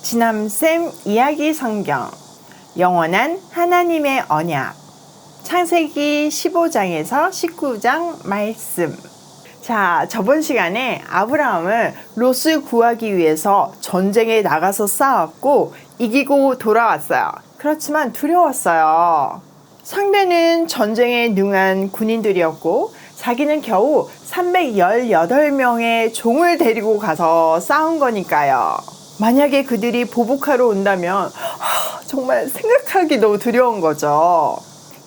지남쌤 이야기 성경 영원한 하나님의 언약 창세기 15장에서 19장 말씀. 자, 저번 시간에 아브라함은 롯을 구하기 위해서 전쟁에 나가서 싸웠고 이기고 돌아왔어요. 그렇지만 두려웠어요. 상대는 전쟁에 능한 군인들이었고 자기는 겨우 318명의 종을 데리고 가서 싸운 거니까요. 만약에 그들이 보복하러 온다면 정말 생각하기도 두려운 거죠.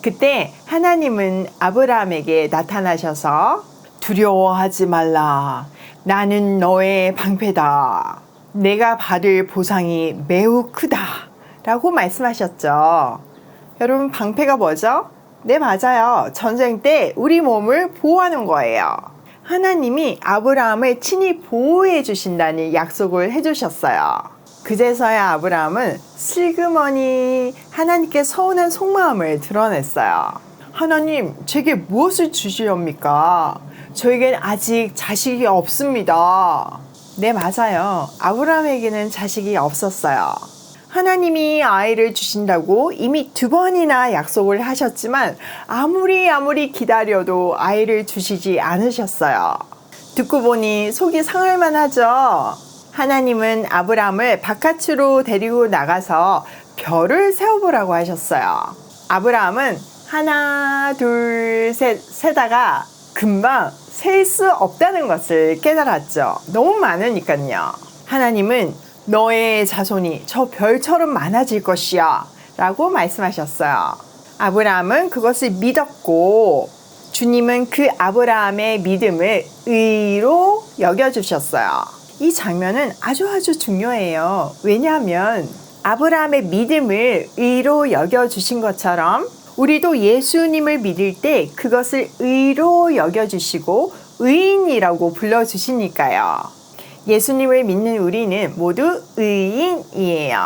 그때 하나님은 아브라함에게 나타나셔서 두려워하지 말라. 나는 너의 방패다. 내가 받을 보상이 매우 크다. 라고 말씀하셨죠. 여러분, 방패가 뭐죠? 네, 맞아요. 전쟁 때 우리 몸을 보호하는 거예요. 하나님이 아브라함을 친히 보호해 주신다는 약속을 해주셨어요. 그제서야 아브라함은 슬그머니 하나님께 서운한 속마음을 드러냈어요. 하나님, 제게 무엇을 주시렵니까? 저에겐 아직 자식이 없습니다. 네, 맞아요. 아브라함에게는 자식이 없었어요. 하나님이 아이를 주신다고 이미 2번이나 약속을 하셨지만 아무리 기다려도 아이를 주시지 않으셨어요. 듣고 보니 속이 상할만 하죠. 하나님은 아브라함을 바깥으로 데리고 나가서 별을 세어보라고 하셨어요. 아브라함은 하나, 둘, 셋 세다가 금방 셀 수 없다는 것을 깨달았죠. 너무 많으니까요. 하나님은 너의 자손이 저 별처럼 많아질 것이야 라고 말씀하셨어요. 아브라함은 그것을 믿었고 주님은 그 아브라함의 믿음을 의로 여겨주셨어요. 이 장면은 아주 중요해요. 왜냐하면 아브라함의 믿음을 의로 여겨주신 것처럼 우리도 예수님을 믿을 때 그것을 의로 여겨주시고 의인이라고 불러주시니까요. 예수님을 믿는 우리는 모두 의인이에요.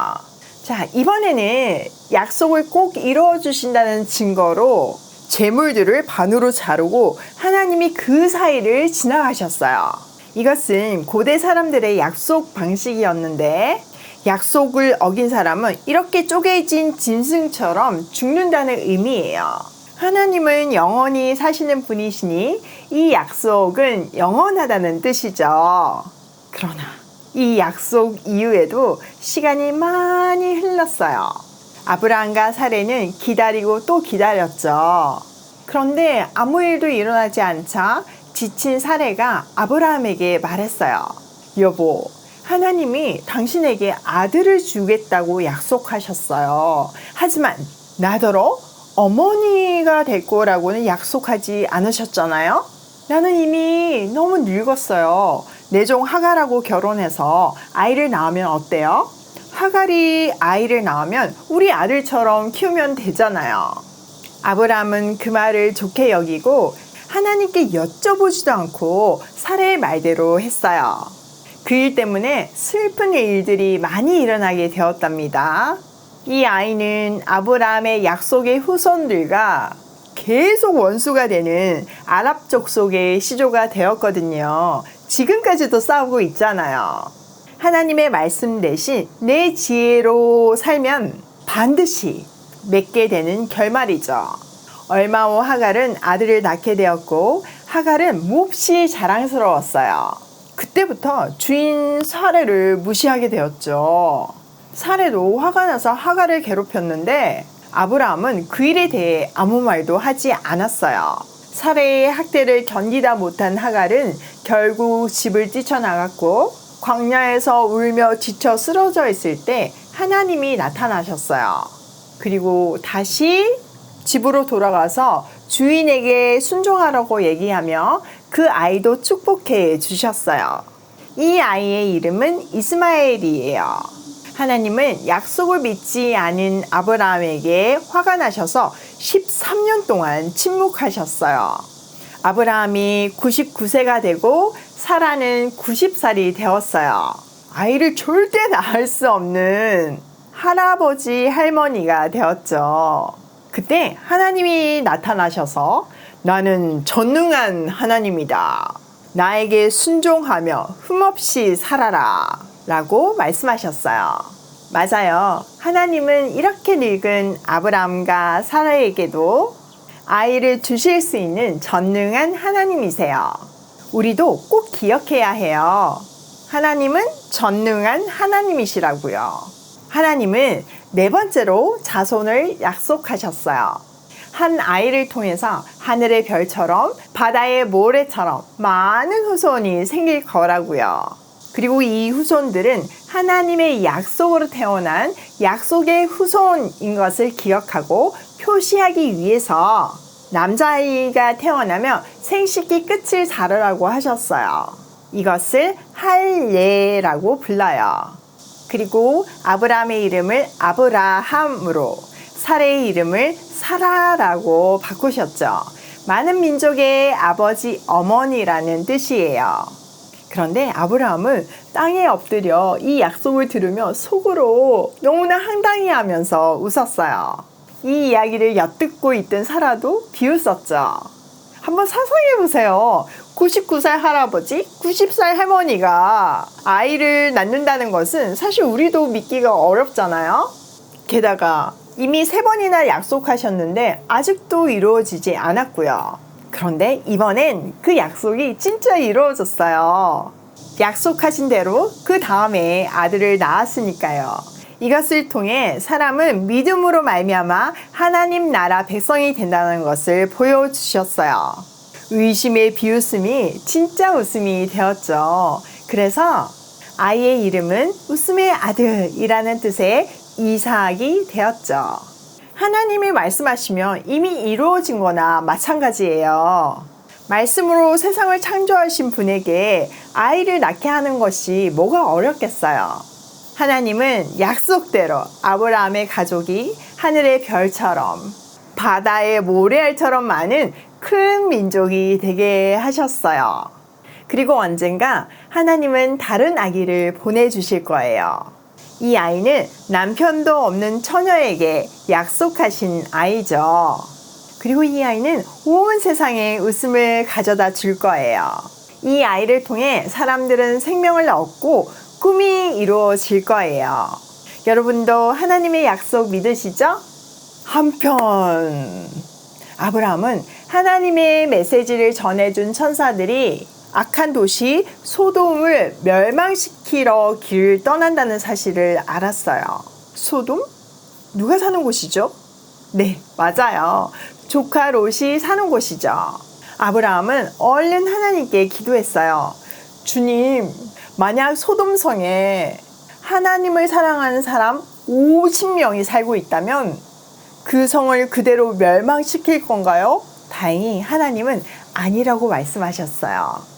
자, 이번에는 약속을 꼭 이루어 주신다는 증거로 재물들을 반으로 자르고 하나님이 그 사이를 지나가셨어요. 이것은 고대 사람들의 약속 방식이었는데 약속을 어긴 사람은 이렇게 쪼개진 짐승처럼 죽는다는 의미예요. 하나님은 영원히 사시는 분이시니 이 약속은 영원하다는 뜻이죠. 그러나 이 약속 이후에도 시간이 많이 흘렀어요. 아브라함과 사레는 기다리고 또 기다렸죠. 그런데 아무 일도 일어나지 않자 지친 사레가 아브라함에게 말했어요. 여보, 하나님이 당신에게 아들을 주겠다고 약속하셨어요. 하지만 나더러 어머니가 될 거라고는 약속하지 않으셨잖아요. 나는 이미 너무 늙었어요. 내 종 하갈하고 결혼해서 아이를 낳으면 어때요? 하갈이 아이를 낳으면 우리 아들처럼 키우면 되잖아요. 아브라함은 그 말을 좋게 여기고 하나님께 여쭤보지도 않고 사레의 말대로 했어요. 그 일 때문에 슬픈 일들이 많이 일어나게 되었답니다. 이 아이는 아브라함의 약속의 후손들과 계속 원수가 되는 아랍 족속의 시조가 되었거든요. 지금까지도 싸우고 있잖아요. 하나님의 말씀 대신 내 지혜로 살면 반드시 맺게 되는 결말이죠. 얼마 후 하갈은 아들을 낳게 되었고 하갈은 몹시 자랑스러웠어요. 그때부터 주인 사레를 무시하게 되었죠. 사레도 화가 나서 하갈을 괴롭혔는데 아브라함은 그 일에 대해 아무 말도 하지 않았어요. 사레의 학대를 견디다 못한 하갈은 결국 집을 뛰쳐나갔고 광야에서 울며 지쳐 쓰러져 있을 때 하나님이 나타나셨어요. 그리고 다시 집으로 돌아가서 주인에게 순종하라고 얘기하며 그 아이도 축복해 주셨어요. 이 아이의 이름은 이스마엘이에요. 하나님은 약속을 믿지 않은 아브라함에게 화가 나셔서 13년 동안 침묵하셨어요. 아브라함이 99세가 되고 사라는 90살이 되었어요. 아이를 절대 낳을 수 없는 할아버지 할머니가 되었죠. 그때 하나님이 나타나셔서 나는 전능한 하나님이다. 나에게 순종하며 흠없이 살아라 라고 말씀하셨어요. 맞아요. 하나님은 이렇게 늙은 아브라함과 사라에게도 아이를 주실 수 있는 전능한 하나님이세요. 우리도 꼭 기억해야 해요. 하나님은 전능한 하나님이시라고요. 하나님은 네 번째로 자손을 약속하셨어요. 한 아이를 통해서 하늘의 별처럼 바다의 모래처럼 많은 후손이 생길 거라고요. 그리고 이 후손들은 하나님의 약속으로 태어난 약속의 후손인 것을 기억하고 표시하기 위해서 남자아이가 태어나면 생식기 끝을 자르라고 하셨어요. 이것을 할례라고 불러요. 그리고 아브라함의 이름을 아브라함으로 사레의 이름을 사라라고 바꾸셨죠. 많은 민족의 아버지, 어머니라는 뜻이에요. 그런데 아브라함은 땅에 엎드려 이 약속을 들으며 속으로 너무나 황당해하면서 웃었어요. 이 이야기를 엿듣고 있던 사라도 비웃었죠. 한번 상상해 보세요. 99살 할아버지, 90살 할머니가 아이를 낳는다는 것은 사실 우리도 믿기가 어렵잖아요. 게다가 이미 3번이나 약속하셨는데 아직도 이루어지지 않았고요. 그런데 이번엔 그 약속이 진짜 이루어졌어요. 약속하신 대로 그 다음에 아들을 낳았으니까요. 이것을 통해 사람은 믿음으로 말미암아 하나님 나라 백성이 된다는 것을 보여주셨어요. 의심의 비웃음이 진짜 웃음이 되었죠. 그래서 아이의 이름은 웃음의 아들이라는 뜻의 이삭이 되었죠. 하나님이 말씀하시면 이미 이루어진 거나 마찬가지예요. 말씀으로 세상을 창조하신 분에게 아이를 낳게 하는 것이 뭐가 어렵겠어요. 하나님은 약속대로 아브라함의 가족이 하늘의 별처럼 바다의 모래알처럼 많은 큰 민족이 되게 하셨어요. 그리고 언젠가 하나님은 다른 아기를 보내주실 거예요. 이 아이는 남편도 없는 처녀에게 약속하신 아이죠. 그리고 이 아이는 온 세상에 웃음을 가져다 줄 거예요. 이 아이를 통해 사람들은 생명을 얻고 꿈이 이루어질 거예요. 여러분도 하나님의 약속 믿으시죠? 한편 아브라함은 하나님의 메시지를 전해준 천사들이 악한 도시 소돔을 멸망시키러 길을 떠난다는 사실을 알았어요. 소돔? 누가 사는 곳이죠? 네, 맞아요. 조카 롯이 사는 곳이죠. 아브라함은 얼른 하나님께 기도했어요. 주님, 만약 소돔성에 하나님을 사랑하는 사람 50명이 살고 있다면 그 성을 그대로 멸망시킬 건가요? 다행히 하나님은 아니라고 말씀하셨어요.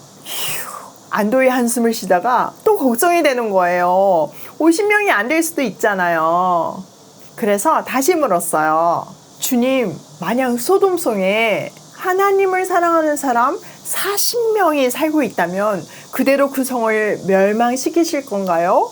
안도의 한숨을 쉬다가 또 걱정이 되는 거예요. 50명이 안 될 수도 있잖아요. 그래서 다시 물었어요. 주님, 만약 소돔성에 하나님을 사랑하는 사람 40명이 살고 있다면 그대로 그 성을 멸망시키실 건가요?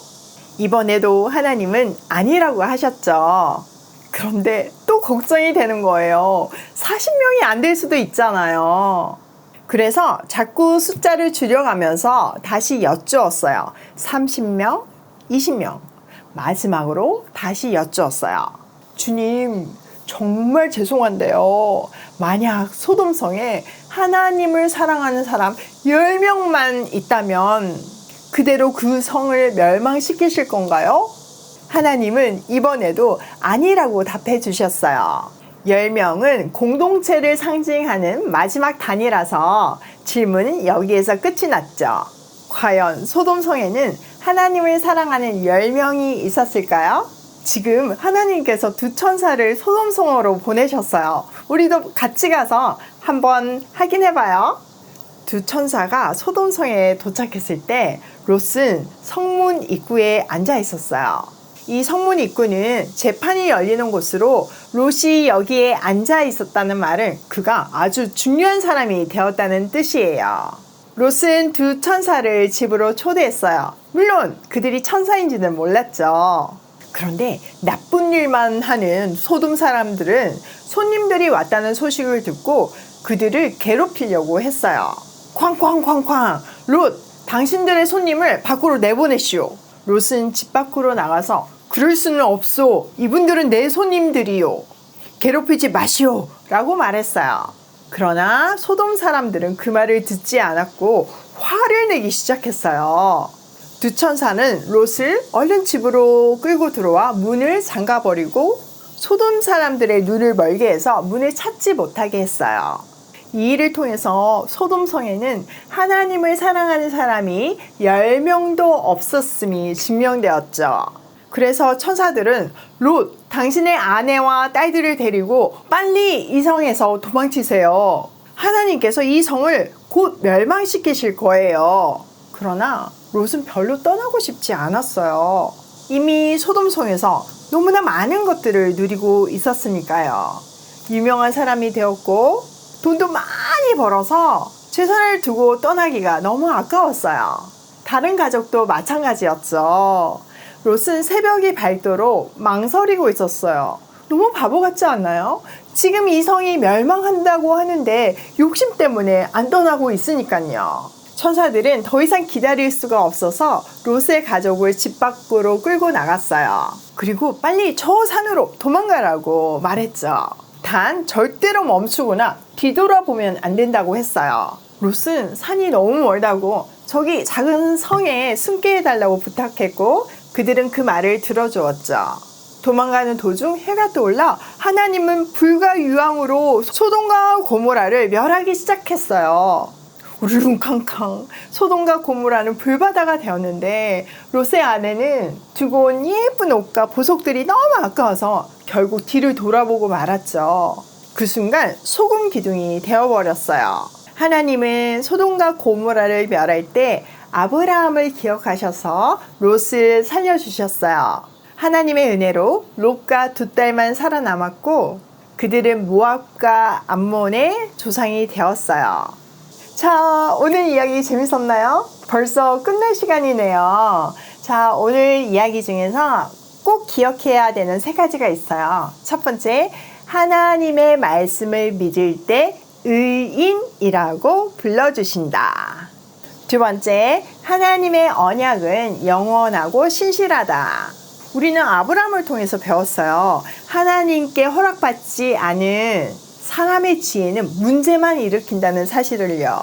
이번에도 하나님은 아니라고 하셨죠. 그런데 또 걱정이 되는 거예요. 40명이 안 될 수도 있잖아요. 그래서 자꾸 숫자를 줄여가면서 다시 여쭈었어요. 30명, 20명. 마지막으로 다시 여쭈었어요. 주님, 정말 죄송한데요. 만약 소돔성에 하나님을 사랑하는 사람 10명만 있다면 그대로 그 성을 멸망시키실 건가요? 하나님은 이번에도 아니라고 답해 주셨어요. 10명은 공동체를 상징하는 마지막 단위라서 질문은 여기에서 끝이 났죠. 과연 소돔성에는 하나님을 사랑하는 10명이 있었을까요? 지금 하나님께서 두 천사를 소돔성으로 보내셨어요. 우리도 같이 가서 한번 확인해봐요. 두 천사가 소돔성에 도착했을 때 롯은 성문 입구에 앉아 있었어요. 이 성문 입구는 재판이 열리는 곳으로 롯이 여기에 앉아 있었다는 말은 그가 아주 중요한 사람이 되었다는 뜻이에요. 롯은 두 천사를 집으로 초대했어요. 물론 그들이 천사인지는 몰랐죠. 그런데 나쁜 일만 하는 소돔 사람들은 손님들이 왔다는 소식을 듣고 그들을 괴롭히려고 했어요. 쾅쾅쾅쾅! 롯! 당신들의 손님을 밖으로 내보내시오. 롯은 집 밖으로 나가서 그럴 수는 없소. 이분들은 내 손님들이요. 괴롭히지 마시오. 라고 말했어요. 그러나 소돔 사람들은 그 말을 듣지 않았고 화를 내기 시작했어요. 두 천사는 롯을 얼른 집으로 끌고 들어와 문을 잠가버리고 소돔 사람들의 눈을 멀게 해서 문을 찾지 못하게 했어요. 이 일을 통해서 소돔 성에는 하나님을 사랑하는 사람이 10명도 없었음이 증명되었죠. 그래서 천사들은 롯, 당신의 아내와 딸들을 데리고 빨리 이 성에서 도망치세요. 하나님께서 이 성을 곧 멸망시키실 거예요. 그러나 롯은 별로 떠나고 싶지 않았어요. 이미 소돔성에서 너무나 많은 것들을 누리고 있었으니까요. 유명한 사람이 되었고 돈도 많이 벌어서 재산을 두고 떠나기가 너무 아까웠어요. 다른 가족도 마찬가지였죠. 롯은 새벽이 밝도록 망설이고 있었어요. 너무 바보 같지 않나요? 지금 이 성이 멸망한다고 하는데 욕심 때문에 안 떠나고 있으니까요. 천사들은 더 이상 기다릴 수가 없어서 롯의 가족을 집 밖으로 끌고 나갔어요. 그리고 빨리 저 산으로 도망가라고 말했죠. 단 절대로 멈추거나 뒤돌아보면 안 된다고 했어요. 롯은 산이 너무 멀다고 저기 작은 성에 숨게 해달라고 부탁했고 그들은 그 말을 들어주었죠. 도망가는 도중 해가 떠올라 하나님은 불과 유황으로 소돔과 고모라를 멸하기 시작했어요. 우르릉캉캉 소돔과 고모라는 불바다가 되었는데 롯의 아내는 두고 온 예쁜 옷과 보석들이 너무 아까워서 결국 뒤를 돌아보고 말았죠. 그 순간 소금 기둥이 되어버렸어요. 하나님은 소돔과 고모라를 멸할 때 아브라함을 기억하셔서 롯을 살려주셨어요. 하나님의 은혜로 롯과 두 딸만 살아남았고 그들은 모압과 암몬의 조상이 되었어요. 자, 오늘 이야기 재밌었나요? 벌써 끝날 시간이네요. 자, 오늘 이야기 중에서 꼭 기억해야 되는 3가지가 있어요. 첫 번째, 하나님의 말씀을 믿을 때 의인이라고 불러주신다. 두 번째, 하나님의 언약은 영원하고 신실하다. 우리는 아브라함을 통해서 배웠어요. 하나님께 허락받지 않은 사람의 지혜는 문제만 일으킨다는 사실을요.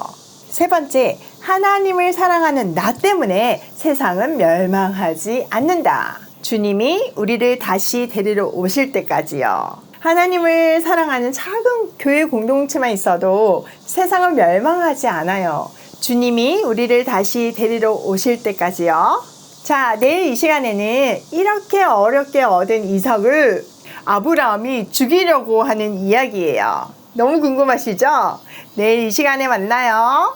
세 번째, 하나님을 사랑하는 나 때문에 세상은 멸망하지 않는다. 주님이 우리를 다시 데리러 오실 때까지요. 하나님을 사랑하는 작은 교회 공동체만 있어도 세상은 멸망하지 않아요. 주님이 우리를 다시 데리러 오실 때까지요. 자, 내일 이 시간에는 이렇게 어렵게 얻은 이삭을 아브라함이 죽이려고 하는 이야기예요. 너무 궁금하시죠? 내일 이 시간에 만나요.